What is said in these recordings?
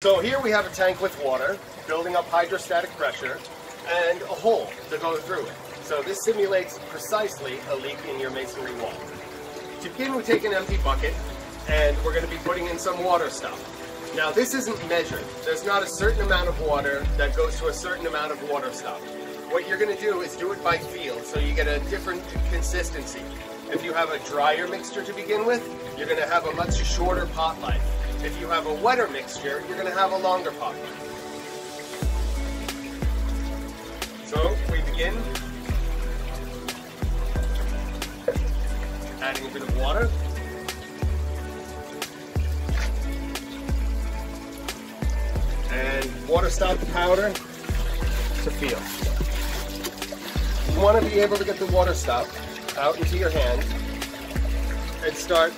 So here we have a tank with water, building up hydrostatic pressure, and a hole to go through it. So this simulates precisely a leak in your masonry wall. To begin, we take an empty bucket, and we're going to be putting in some water stuff. Now this isn't measured. There's not a certain amount of water that goes to a certain amount of water stuff. What you're going to do is do it by feel, so you get a different consistency. If you have a drier mixture to begin with, you're going to have a much shorter pot life. If you have a wetter mixture, you're going to have a longer pot life. So we begin adding a bit of water. And water stop powder to feel. You want to be able to get the water stop out into your hand and start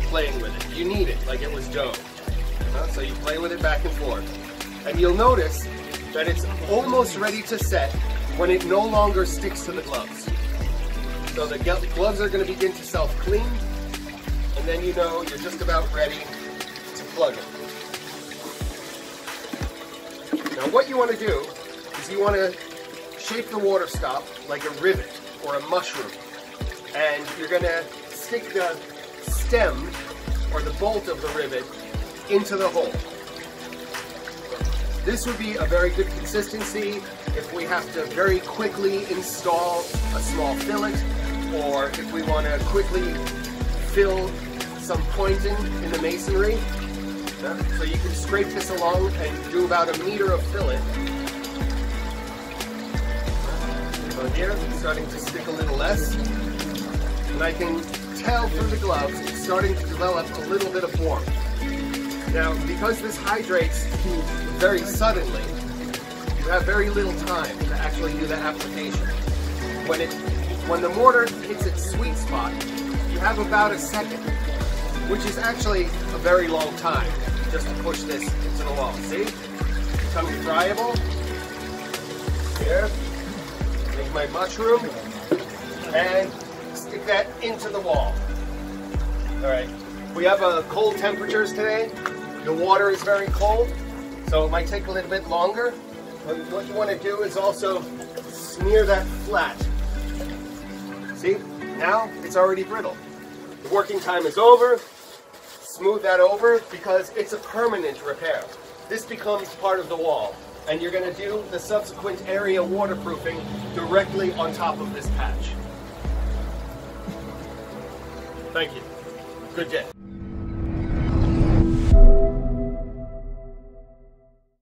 playing with it. You knead it like it was dough. So you play with it back and forth. And you'll notice that it's almost ready to set when it no longer sticks to the gloves. So the gloves are going to begin to self-clean, and then you know you're just about ready to plug it. Now what you want to do is you want to shape the water stop like a rivet or a mushroom. And you're going to stick the stem or the bolt of the rivet into the hole. This would be a very good consistency if we have to very quickly install a small fillet, or if we want to quickly fill some pointing in the masonry. So you can scrape this along and do about 1 meter of fillet. So here it's starting to stick a little less. And I can tell through the gloves it's starting to develop a little bit of warmth. Now, because this hydrates very suddenly, you have very little time to actually do the application. When the mortar hits its sweet spot, you have about a second, which is actually a very long time just to push this into the wall. See? Becoming friable. Here. Take my mushroom and stick that into the wall. Alright, we have cold temperatures today. The water is very cold, so it might take a little bit longer. But what you want to do is also smear that flat. See? Now it's already brittle. The working time is over. Smooth that over because it's a permanent repair. This becomes part of the wall, and you're going to do the subsequent area waterproofing directly on top of this patch. Thank you. Good day.